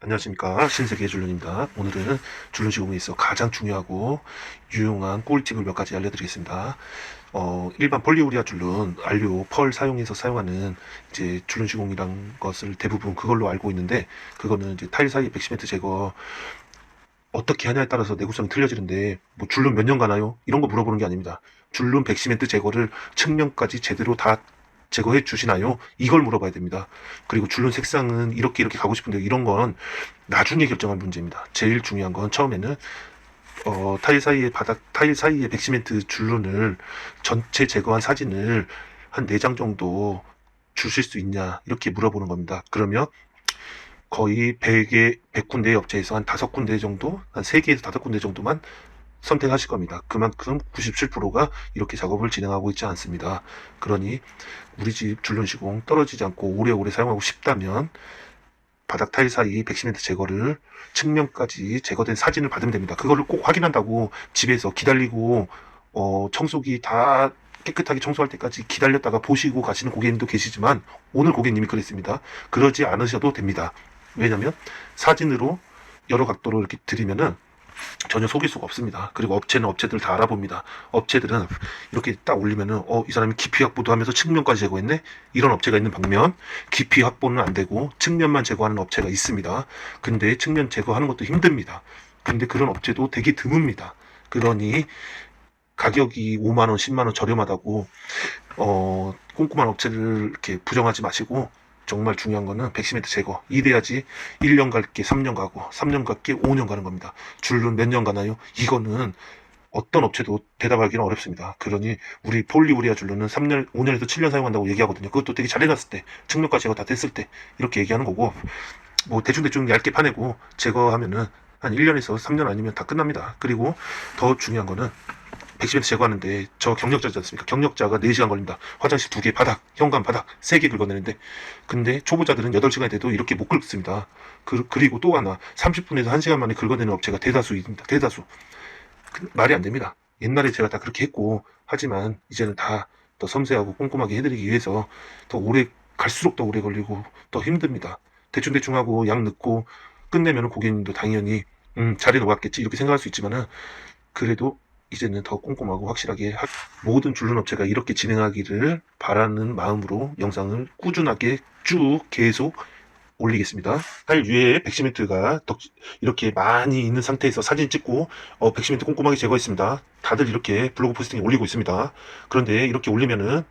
안녕하십니까, 신세계의 줄눈입니다. 오늘은 줄눈 시공에 있어 가장 중요하고 유용한 꿀팁을 몇 가지 알려드리겠습니다. 일반 폴리우리아 줄눈, 안료, 펄 사용해서 사용하는 이제 줄눈 시공이란 것을 대부분 그걸로 알고 있는데, 그거는 이제 타일 사이 백시멘트 제거 어떻게 하냐에 따라서 내구성이 틀려지는데, 뭐 줄눈 몇 년 가나요? 이런 거 물어보는 게 아닙니다. 줄눈 백시멘트 제거를 측면까지 제대로 다 제거해 주시나요? 이걸 물어봐야 됩니다. 그리고 줄눈 색상은 이렇게 가고 싶은데, 이런 건 나중에 결정할 문제입니다. 제일 중요한 건 처음에는 타일 사이에 백시멘트 줄눈을 전체 제거한 사진을 한 4장 정도 주실 수 있냐, 이렇게 물어보는 겁니다. 그러면 거의 100군데 업체에서 한 5군데 정도, 한 3개에서 5군데 정도만 선택하실 겁니다. 그만큼 97%가 이렇게 작업을 진행하고 있지 않습니다. 그러니 우리 집 줄눈 시공 떨어지지 않고 오래오래 사용하고 싶다면 바닥 타일 사이 백시멘트 제거를 측면까지 제거된 사진을 받으면 됩니다. 그거를 꼭 확인한다고 집에서 기다리고 청소기 다 깨끗하게 청소할 때까지 기다렸다가 보시고 가시는 고객님도 계시지만, 오늘 고객님이 그랬습니다. 그러지 않으셔도 됩니다. 왜냐면 사진으로 여러 각도로 이렇게 드리면은 전혀 속일 수가 없습니다. 그리고 업체는 업체들 다 알아봅니다. 업체들은 이렇게 딱 올리면은 이 사람이 깊이 확보도 하면서 측면까지 제거했네? 이런 업체가 있는 반면, 깊이 확보는 안 되고 측면만 제거하는 업체가 있습니다. 근데 측면 제거하는 것도 힘듭니다. 근데 그런 업체도 되게 드뭅니다. 그러니 가격이 5만원, 10만원 저렴하다고 꼼꼼한 업체를 이렇게 부정하지 마시고, 정말 중요한 거는 백시멘트 제거. 이래야지 1년 갈게 3년 가고 3년 갈게 5년 가는 겁니다. 줄눈 몇 년 가나요? 이거는 어떤 업체도 대답하기는 어렵습니다. 그러니 우리 폴리우리아 줄눈은 3년, 5년에서 7년 사용한다고 얘기하거든요. 그것도 되게 잘 해놨을 때, 측면과 제거 다 됐을 때 이렇게 얘기하는 거고, 뭐 대충대충 얇게 파내고 제거하면은 한 1년에서 3년 아니면 다 끝납니다. 그리고 더 중요한 거는 백시멘트 제거하는데 저 경력자지 않습니까? 경력자가 4시간 걸립니다. 화장실 2개, 바닥, 현관 바닥 3개 긁어내는데, 근데 초보자들은 8시간이 돼도 이렇게 못 긁습니다. 그리고 또 하나, 30분에서 1시간 만에 긁어내는 업체가 대다수입니다. 대다수. 말이 안 됩니다. 옛날에 제가 다 그렇게 했고, 하지만 이제는 다 더 섬세하고 꼼꼼하게 해드리기 위해서 더 오래, 갈수록 더 오래 걸리고 더 힘듭니다. 대충대충 하고 양 넣고 끝내면 고객님도 당연히 잘해 놓았겠지 이렇게 생각할 수 있지만은, 그래도 이제는 더 꼼꼼하고 확실하게 모든 줄눈 업체가 이렇게 진행하기를 바라는 마음으로 영상을 꾸준하게 쭉 계속 올리겠습니다. 타일 위에 백시멘트가 이렇게 많이 있는 상태에서 사진 찍고 백시멘트 꼼꼼하게 제거했습니다. 다들 이렇게 블로그 포스팅에 올리고 있습니다. 그런데 이렇게 올리면은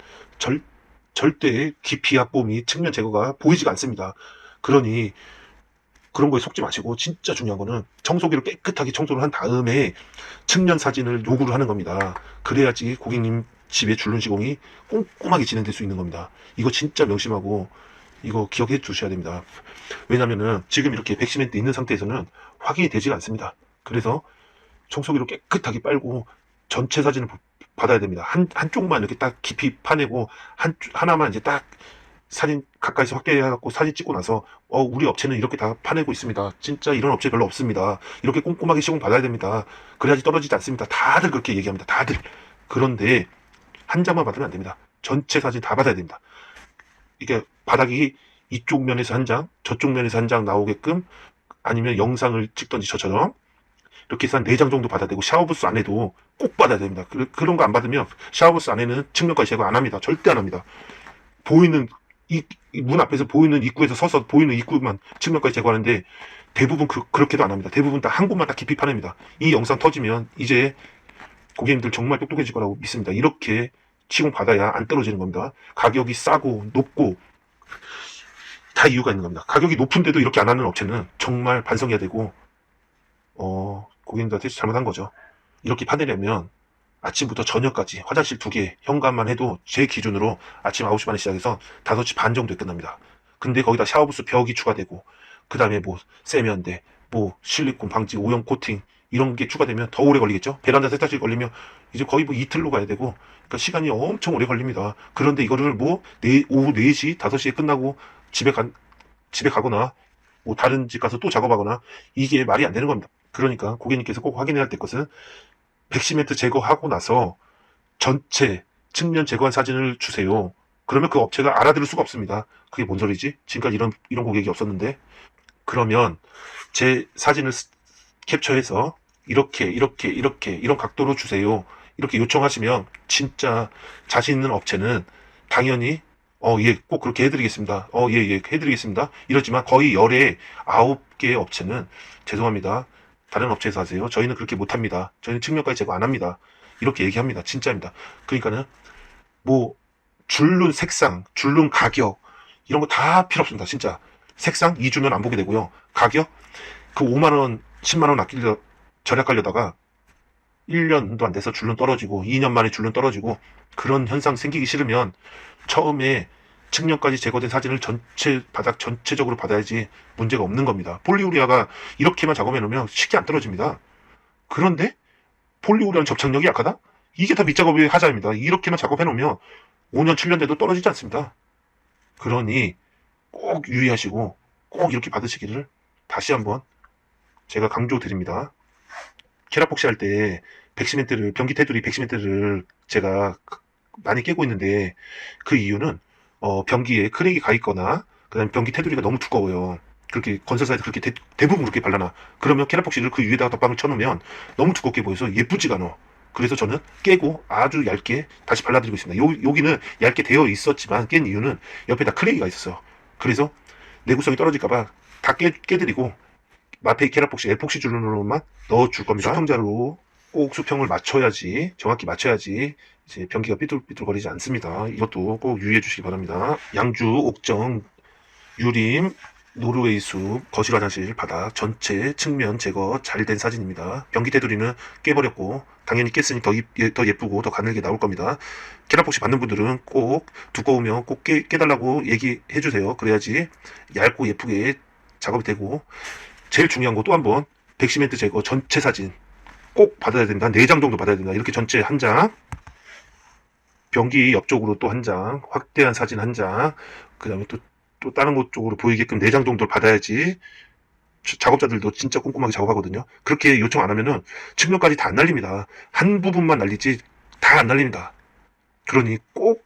절대 깊이 확보 및 측면 제거가 보이지가 않습니다. 그러니 그런 거에 속지 마시고, 진짜 중요한 거는 청소기로 깨끗하게 청소를 한 다음에 측면 사진을 요구를 하는 겁니다. 그래야지 고객님 집의 줄눈 시공이 꼼꼼하게 진행될 수 있는 겁니다. 이거 진짜 명심하고 이거 기억해 주셔야 됩니다. 왜냐면은 지금 이렇게 백시멘트 있는 상태에서는 확인이 되지가 않습니다. 그래서 청소기로 깨끗하게 빨고 전체 사진을 받아야 됩니다. 한쪽만 이렇게 딱 깊이 파내고 하나만 이제 딱 사진 가까이서 확대해갖고 사진 찍고 나서 우리 업체는 이렇게 다 파내고 있습니다. 진짜 이런 업체 별로 없습니다. 이렇게 꼼꼼하게 시공 받아야 됩니다. 그래야지 떨어지지 않습니다. 다들 그렇게 얘기합니다. 다들. 그런데 한 장만 받으면 안 됩니다. 전체 사진 다 받아야 됩니다. 이게 바닥이 이쪽 면에서 한 장, 저쪽 면에서 한 장 나오게끔, 아니면 영상을 찍던지 저처럼 이렇게 해서 한 4장 정도 받아야 되고, 샤워부스 안에도 꼭 받아야 됩니다. 그런 거 안 받으면 샤워부스 안에는 측면까지 제거 안 합니다. 절대 안 합니다. 보이는 문 앞에서 보이는 입구에서 서서 보이는 입구만 측면까지 제거하는데, 대부분 그렇게도 안 합니다. 대부분 다 한 곳만 다 깊이 파냅니다. 이 영상 터지면 이제 고객님들 정말 똑똑해질 거라고 믿습니다. 이렇게 시공 받아야 안 떨어지는 겁니다. 가격이 싸고 높고 다 이유가 있는 겁니다. 가격이 높은데도 이렇게 안 하는 업체는 정말 반성해야 되고, 고객님들한테 잘못한 거죠. 이렇게 파내려면 아침부터 저녁까지 화장실 2개, 현관만 해도 제 기준으로 아침 9시 반에 시작해서 5시 반 정도에 끝납니다. 근데 거기다 샤워부스 벽이 추가되고, 그 다음에 뭐 세면대, 뭐 실리콘 방지, 오염 코팅 이런 게 추가되면 더 오래 걸리겠죠. 베란다 세탁실 걸리면 이제 거의 뭐 이틀로 가야 되고, 그러니까 시간이 엄청 오래 걸립니다. 그런데 이거를 뭐 오후 4시, 5시에 끝나고 집에 가거나 뭐 다른 집 가서 또 작업하거나, 이게 말이 안 되는 겁니다. 그러니까 고객님께서 꼭 확인해야 될 것은, 백시멘트 제거하고 나서 전체 측면 제거한 사진을 주세요. 그러면 그 업체가 알아들을 수가 없습니다. 그게 뭔 소리지? 지금까지 이런 고객이 없었는데. 그러면 제 사진을 캡처해서 이렇게 이런 각도로 주세요. 이렇게 요청하시면 진짜 자신 있는 업체는 당연히 예, 꼭 그렇게 해드리겠습니다. 예, 해드리겠습니다. 이렇지만 거의 열에 9개의 업체는 죄송합니다. 다른 업체에서 하세요. 저희는 그렇게 못합니다. 저희는 측면까지 제거 안 합니다. 이렇게 얘기합니다. 진짜입니다. 그러니까는 뭐 줄눈 색상, 줄눈 가격 이런 거 다 필요 없습니다. 진짜 색상 2주면 안 보게 되고요. 가격 그 5만 원, 10만 원 아끼려 절약하려다가 1년도 안 돼서 줄눈 떨어지고 2년 만에 줄눈 떨어지고 그런 현상 생기기 싫으면 처음에 측면까지 제거된 사진을 바닥 전체적으로 받아야지 문제가 없는 겁니다. 폴리우리아가 이렇게만 작업해 놓으면 쉽게 안 떨어집니다. 그런데 폴리우리아는 접착력이 약하다? 이게 다 밑작업의 하자입니다. 이렇게만 작업해 놓으면 5년, 7년 돼도 떨어지지 않습니다. 그러니 꼭 유의하시고 꼭 이렇게 받으시기를 다시 한번 제가 강조드립니다. 케라폭시 할 때 백시멘트를, 변기 테두리 백시멘트를 제가 많이 깨고 있는데 그 이유는 변기에 크랙이 가 있거나 그다음에 변기 테두리가 너무 두꺼워요. 그렇게 건설사에서 그렇게 대부분 그렇게 발라놔. 그러면 케라폭시를 그 위에다가 덧방을 쳐놓으면 너무 두껍게 보여서 예쁘지가 않아. 그래서 저는 깨고 아주 얇게 다시 발라드리고 있습니다. 여기는 얇게 되어 있었지만 깬 이유는 옆에다 크랙이 가 있었어요. 그래서 내구성이 떨어질까봐 다 깨드리고 마페이 케라폭시 에폭시 줄눈으로만 넣어줄 겁니다. 수평자로 꼭 수평을 맞춰야지, 정확히 맞춰야지 이제 변기가 삐뚤삐뚤거리지 않습니다. 이것도 꼭 유의해 주시기 바랍니다. 양주, 옥정, 유림, 노르웨이 숲, 거실 화장실, 바닥 전체 측면 제거 잘 된 사진입니다. 변기 테두리는 깨버렸고 당연히 깼으니 더 예쁘고 더 가늘게 나올 겁니다. 케라폭시 받는 분들은 꼭 두꺼우면 꼭 깨달라고 얘기해 주세요. 그래야지 얇고 예쁘게 작업이 되고 제일 중요한 거 또 한번 백시멘트 제거 전체 사진 꼭 받아야 된다. 4장 정도 받아야 된다. 이렇게 전체 한 장, 변기 옆쪽으로 또 한 장, 확대한 사진 한 장, 그 다음에 또 다른 곳 쪽으로 보이게끔 4장 정도를 받아야지 작업자들도 진짜 꼼꼼하게 작업하거든요. 그렇게 요청 안 하면은 측면까지 다 안 날립니다. 한 부분만 날리지 다 안 날립니다. 그러니 꼭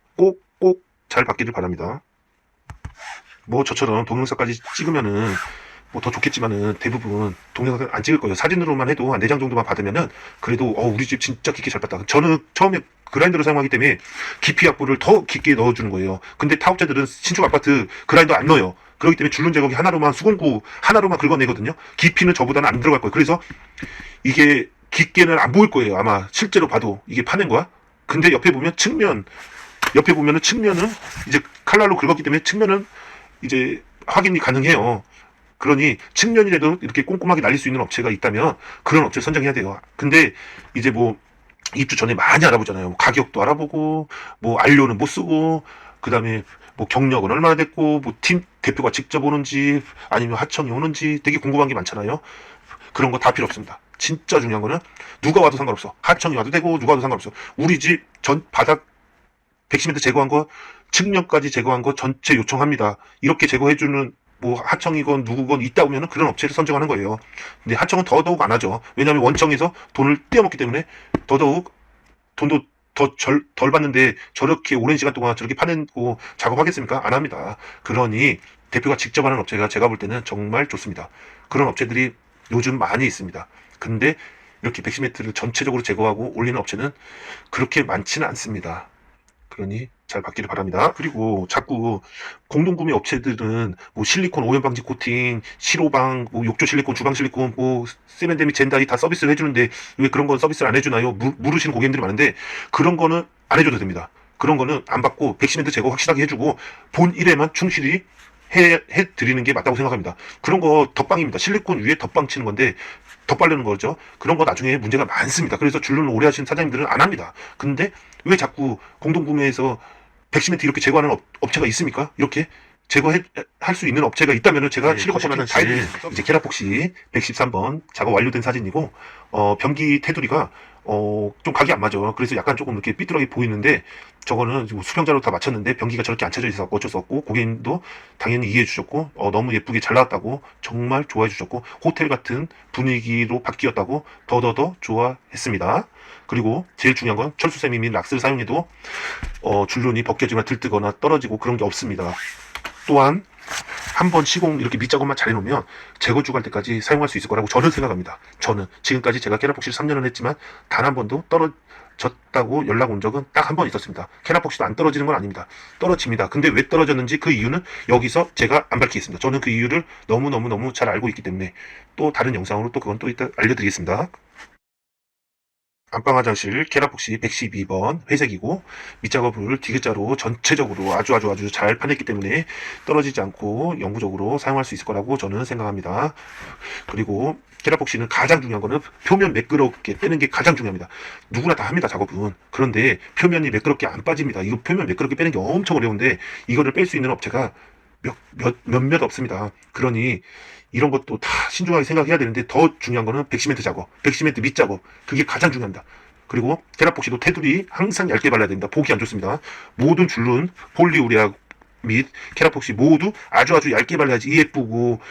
잘 받기를 바랍니다. 뭐 저처럼 동영상까지 찍으면은 뭐 더 좋겠지만은 대부분 동영상 안 찍을 거예요. 사진으로만 해도 한 4장 정도만 받으면은 그래도 우리 집 진짜 깊게 잘 봤다. 저는 처음에 그라인더를 사용하기 때문에 깊이 약불을 더 깊게 넣어주는 거예요. 근데 타업자들은 신축 아파트 그라인더 안 넣어요. 그렇기 때문에 줄눈 제거기 하나로만 수공구 하나로만 긁어내거든요. 깊이는 저보다는 안 들어갈 거예요. 그래서 이게 깊게는 안 보일 거예요. 아마 실제로 봐도 이게 파낸 거야. 근데 옆에 보면 옆에 보면은 측면은 이제 칼날로 긁었기 때문에 측면은 이제 확인이 가능해요. 그러니 측면이라도 이렇게 꼼꼼하게 날릴 수 있는 업체가 있다면 그런 업체 선정해야 돼요. 근데 이제 뭐 입주 전에 많이 알아보잖아요. 뭐 가격도 알아보고 뭐 안료는 못 쓰고 그다음에 뭐 경력은 얼마나 됐고 뭐 팀 대표가 직접 오는지 아니면 하청이 오는지 되게 궁금한 게 많잖아요. 그런 거 다 필요 없습니다. 진짜 중요한 거는 누가 와도 상관없어. 하청이 와도 되고 누가 와도 상관없어. 우리 집 전 바닥 백시멘트 제거한 거 측면까지 제거한 거 전체 요청합니다. 이렇게 제거해주는 뭐 하청이건 누구건 있다 보면은 그런 업체를 선정하는 거예요. 근데 하청은 더더욱 안 하죠. 왜냐하면 원청에서 돈을 떼어먹기 때문에 더더욱 돈도 덜 받는데 저렇게 오랜 시간 동안 저렇게 파내고 작업하겠습니까? 안 합니다. 그러니 대표가 직접 하는 업체가 제가 볼 때는 정말 좋습니다. 그런 업체들이 요즘 많이 있습니다. 근데 이렇게 백시멘트를 전체적으로 제거하고 올리는 업체는 그렇게 많지는 않습니다. 그러니 잘 받기를 바랍니다. 그리고 자꾸 공동구매 업체들은 뭐 실리콘 오염 방지 코팅, 실오방, 뭐 욕조 실리콘, 주방 실리콘, 뭐 세면대 및 젠다이 다 서비스를 해주는데 왜 그런 건 서비스를 안 해주나요? 물으시는 고객님들이 많은데 그런 거는 안 해줘도 됩니다. 그런 거는 안 받고 백시멘트 제거 확실하게 해주고 본 일에만 충실히 해드리는 게 맞다고 생각합니다. 그런 거 덧방입니다. 실리콘 위에 덧방 치는 건데 덧바르는 거죠. 그런 거 나중에 문제가 많습니다. 그래서 줄눈 오래 하시는 사장님들은 안 합니다. 근데 왜 자꾸 공동구매에서 백시멘트 이렇게 제거하는 업체가 있습니까? 이렇게 제거할 수 있는 업체가 있다면 제가 실리콘 코팅 다 해드리겠습니다. 이제 케라폭시 113번 작업 완료된 사진이고 변기 테두리가 좀 각이 안 맞아. 그래서 약간 조금 이렇게 삐뚤하게 보이는데 저거는 수평자로 다 맞췄는데 변기가 저렇게 안 쳐져 있어서 어쩔 수 없고 고객님도 당연히 이해해 주셨고 너무 예쁘게 잘 나왔다고 정말 좋아해 주셨고 호텔 같은 분위기로 바뀌었다고 더더더 좋아했습니다. 그리고 제일 중요한 건 철수세미 및 락스를 사용해도 줄눈이 벗겨지거나 들뜨거나 떨어지고 그런 게 없습니다. 또한 한번 시공 이렇게 밑작업만 잘 해놓으면 재건축 할 때까지 사용할 수 있을 거라고 저는 생각합니다. 저는 지금까지 제가 캐나폭시를 3년을 했지만 단 한 번도 떨어졌다고 연락 온 적은 딱 한 번 있었습니다. 캐나폭시도 안 떨어지는 건 아닙니다. 떨어집니다. 근데 왜 떨어졌는지 그 이유는 여기서 제가 안 밝히겠습니다. 저는 그 이유를 너무너무 잘 알고 있기 때문에 또 다른 영상으로 또 그건 또 이따 알려드리겠습니다. 안방 화장실 캐나폭시 112번 회색이고 밑작업을 디귿자로 전체적으로 아주 잘 파냈기 때문에 떨어지지 않고 영구적으로 사용할 수 있을 거라고 저는 생각합니다. 그리고 캐나폭시는 가장 중요한 거는 표면 매끄럽게 빼는 게 가장 중요합니다. 누구나 다 합니다, 작업은. 그런데 표면이 매끄럽게 안 빠집니다. 이거 표면 매끄럽게 빼는 게 엄청 어려운데 이거를 뺄 수 있는 업체가 몇몇 없습니다. 그러니 이런 것도 다 신중하게 생각해야 되는데 더 중요한 거는 백시멘트 작업, 백시멘트 밑작업, 그게 가장 중요합니다. 그리고 캐나폭시도 테두리 항상 얇게 발라야 됩니다. 보기 안 좋습니다. 모든 줄눈 폴리우레아 및 캐나폭시 모두 아주 얇게 발라야지 예쁘고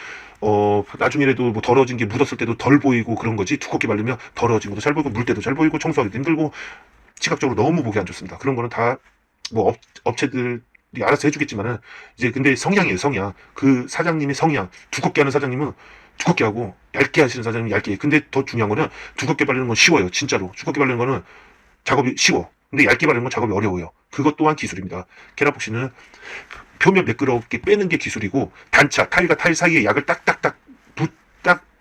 나중에라도 뭐 더러워진 게 묻었을 때도 덜 보이고 그런 거지. 두껍게 바르면 더러워진 것도 잘 보이고 물 때도 잘 보이고 청소하기도 힘들고 시각적으로 너무 보기 안 좋습니다. 그런 거는 다 뭐 업체들 알아서 해주겠지만은 이제 근데 성향이에요, 성향. 그 사장님의 성향. 두껍게 하는 사장님은 두껍게 하고 얇게 하시는 사장님은 얇게 해. 근데 더 중요한 거는 두껍게 바르는 건 쉬워요, 진짜로. 두껍게 바르는 거는 작업이 쉬워. 근데 얇게 바르는 건 작업이 어려워요. 그것 또한 기술입니다. 캐나폭시는 표면 매끄럽게 빼는 게 기술이고 단차, 타일과 타일 사이에 약을 딱딱딱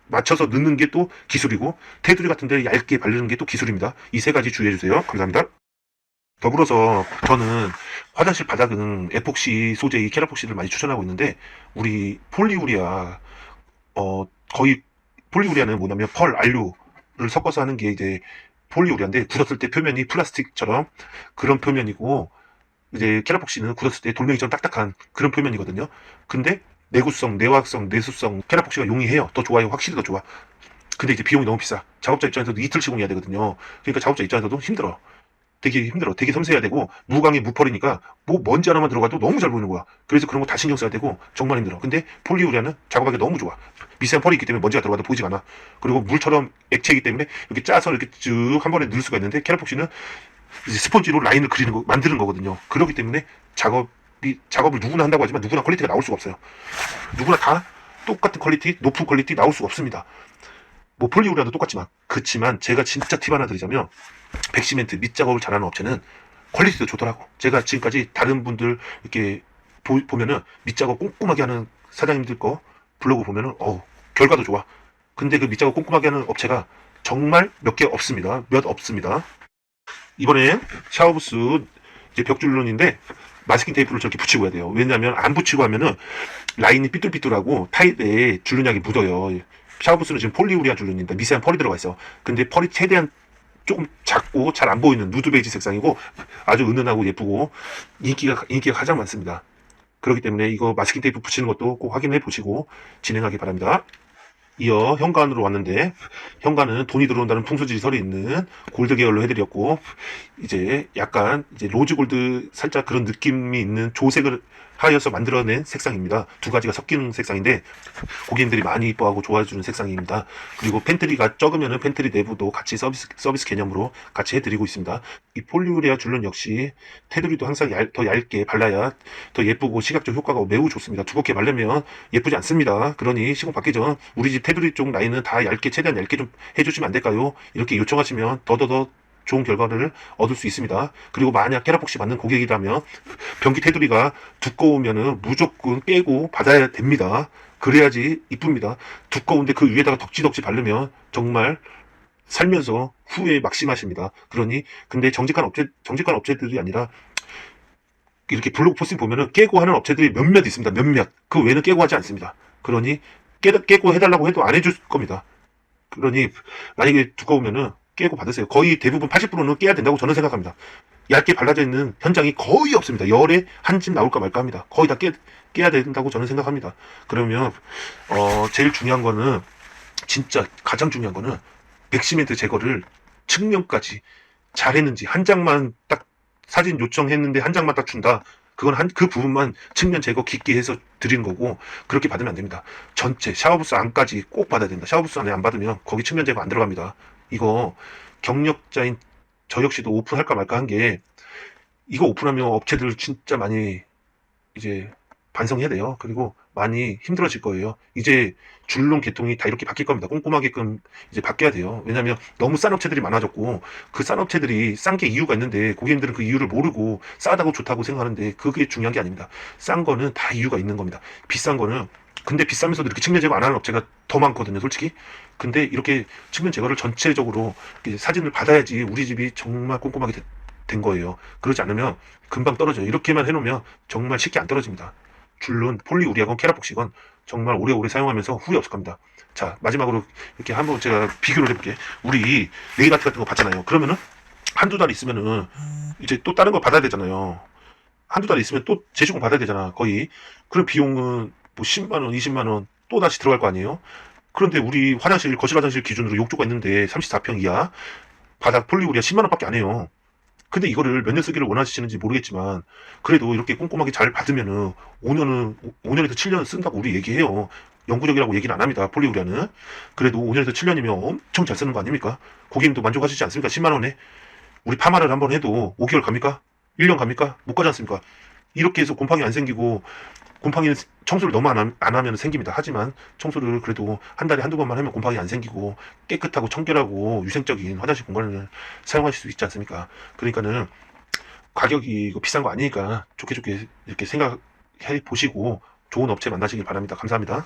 맞춰서 넣는 게 또 기술이고 테두리 같은 데 얇게 바르는 게 또 기술입니다. 이 세 가지 주의해 주세요. 감사합니다. 더불어서 저는 화장실 바닥은 에폭시 소재의 캐나폭시를 많이 추천하고 있는데 우리 폴리우리아 거의 폴리우리아는 뭐냐면 펄 알료를 섞어서 하는 게 이제 폴리우리아인데 굳었을 때 표면이 플라스틱처럼 그런 표면이고 이제 캐나폭시는 굳었을 때 돌멩이처럼 딱딱한 그런 표면이거든요. 근데 내구성, 내화성, 내수성 캐나폭시가 용이해요. 더 좋아요. 확실히 더 좋아. 근데 이제 비용이 너무 비싸. 작업자 입장에서도 이틀 시공해야 되거든요. 그러니까 작업자 입장에서도 힘들어. 되게 힘들어. 되게 섬세해야 되고 무광이 무펄이니까 뭐 먼지 하나만 들어가도 너무 잘 보이는 거야. 그래서 그런 거 다 신경 써야 되고 정말 힘들어. 근데 폴리우레아는 작업하기 너무 좋아. 미세한 펄이 있기 때문에 먼지가 들어가도 보이지가 않아. 그리고 물처럼 액체이기 때문에 이렇게 짜서 이렇게 쭉 한 번에 넣을 수가 있는데 캐나폭시는 이제 스펀지로 라인을 그리는 거 만드는 거거든요. 그렇기 때문에 작업을 누구나 한다고 하지만 누구나 퀄리티가 나올 수가 없어요. 누구나 다 똑같은 퀄리티, 높은 퀄리티 나올 수가 없습니다. 뭐 폴리우레아도 똑같지만 그렇지만 제가 진짜 팁 하나 드리자면 백시멘트 밑작업을 잘하는 업체는 퀄리티도 좋더라고. 제가 지금까지 다른 분들 이렇게 보면은 밑작업 꼼꼼하게 하는 사장님들 거 블로그 보면은 결과도 좋아. 근데 그 밑작업 꼼꼼하게 하는 업체가 정말 몇 개 없습니다. 몇 없습니다. 이번에 샤워부스 이제 벽줄론인데 마스킹 테이프를 저렇게 붙이고 해야 돼요. 왜냐하면 안 붙이고 하면은 라인이 삐뚤삐뚤하고 타일에 줄눈약이 묻어요. 샤워부스는 지금 폴리우리아 줄눈인데 미세한 펄이 들어가 있어. 근데 펄이 최대한 조금 작고 잘 안 보이는 누드 베이지 색상이고 아주 은은하고 예쁘고 인기가 가장 많습니다. 그렇기 때문에 이거 마스킹 테이프 붙이는 것도 꼭 확인해 보시고 진행하기 바랍니다. 이어 현관으로 왔는데 현관은 돈이 들어온다는 풍수지리설이 있는 골드 계열로 해드렸고 이제 약간 이제 로즈 골드 살짝 그런 느낌이 있는 조색을 하여서 만들어낸 색상입니다. 두 가지가 섞이는 색상인데 고객님들이 많이 이뻐하고 좋아해주는 색상입니다. 그리고 팬트리가 적으면은 팬트리 내부도 같이 서비스 개념으로 같이 해드리고 있습니다. 이 폴리우레아 줄눈 역시 테두리도 항상 더 얇게 발라야 더 예쁘고 시각적 효과가 매우 좋습니다. 두껍게 바르면 예쁘지 않습니다. 그러니 시공 받기 전 우리 집 테두리 쪽 라인은 다 얇게 최대한 얇게 좀 해주시면 안 될까요? 이렇게 요청하시면 더더더 좋은 결과를 얻을 수 있습니다. 그리고 만약 캐나폭시 받는 고객이라면 변기 테두리가 두꺼우면은 무조건 깨고 받아야 됩니다. 그래야지 이쁩니다. 두꺼운데 그 위에다가 덕지덕지 바르면 정말 살면서 후회에 막심하십니다. 그러니 근데 정직한 업체들이 아니라 이렇게 블로그 포스팅 보면은 깨고 하는 업체들이 몇몇 있습니다. 몇몇. 그 외에는 깨고 하지 않습니다. 그러니 깨고 해달라고 해도 안 해줄 겁니다. 그러니 만약에 두꺼우면은 깨고 받으세요. 거의 대부분 80%는 깨야 된다고 저는 생각합니다. 얇게 발라져 있는 현장이 거의 없습니다. 열에 한 집 나올까 말까 합니다. 거의 다 깨야 된다고 저는 생각합니다. 그러면 제일 중요한 거는 진짜 가장 중요한 거는 백시멘트 제거를 측면까지 잘했는지 한 장만 딱 사진 요청했는데 한 장만 딱 준다. 그건 그 부분만 측면 제거 깊게 해서 드리는 거고 그렇게 받으면 안 됩니다. 전체 샤워부스 안까지 꼭 받아야 된다. 샤워부스 안에 안 받으면 거기 측면 제거 안 들어갑니다. 이거 경력자인 저 역시도 오픈할까 말까 한 게 이거 오픈하면 업체들 진짜 많이 이제 반성해야 돼요. 그리고 많이 힘들어질 거예요. 이제 줄눈 계통이 다 이렇게 바뀔 겁니다. 꼼꼼하게끔 이제 바뀌어야 돼요. 왜냐하면 너무 싼 업체들이 많아졌고 그 싼 업체들이 싼 게 이유가 있는데 고객님들은 그 이유를 모르고 싸다고 좋다고 생각하는데 그게 중요한 게 아닙니다. 싼 거는 다 이유가 있는 겁니다. 비싼 거는 근데 비싸면서도 이렇게 측면 제거 안 하는 업체가 더 많거든요, 솔직히. 근데 이렇게 측면 제거를 전체적으로 이렇게 사진을 받아야지 우리 집이 정말 꼼꼼하게 된 거예요. 그러지 않으면 금방 떨어져요. 이렇게만 해놓으면 정말 쉽게 안 떨어집니다. 줄눈, 폴리우리아건, 케라폭시건 정말 오래오래 사용하면서 후회 없을 겁니다. 자, 마지막으로 이렇게 한번 제가 비교를 해볼게. 우리 네일아트 같은 거 받잖아요. 그러면은 한두 달 있으면은 이제 또 다른 거 받아야 되잖아요. 한두 달 있으면 또 재주공 받아야 되잖아, 거의. 그럼 비용은 뭐 10만 원, 20만 원 또 다시 들어갈 거 아니에요? 그런데 우리 화장실, 거실 화장실 기준으로 욕조가 있는데 34평 이하 바닥 폴리우리아 10만 원밖에 안 해요. 근데 이거를 몇 년 쓰기를 원하시는지 모르겠지만 그래도 이렇게 꼼꼼하게 잘 받으면은 5년에서 7년 쓴다고 우리 얘기해요. 영구적이라고 얘기는 안 합니다. 폴리우리아는. 그래도 5년에서 7년이면 엄청 잘 쓰는 거 아닙니까? 고객님도 만족하시지 않습니까? 10만 원에. 우리 파마를 한번 해도 5개월 갑니까? 1년 갑니까? 못 가지 않습니까? 이렇게 해서 곰팡이 안 생기고 곰팡이는 청소를 너무 안 하면 생깁니다. 하지만 청소를 그래도 한 달에 한두 번만 하면 곰팡이 안 생기고 깨끗하고 청결하고 위생적인 화장실 공간을 사용하실 수 있지 않습니까? 그러니까는 가격이 이거 비싼 거 아니니까 좋게 좋게 이렇게 생각해 보시고 좋은 업체 만나시길 바랍니다. 감사합니다.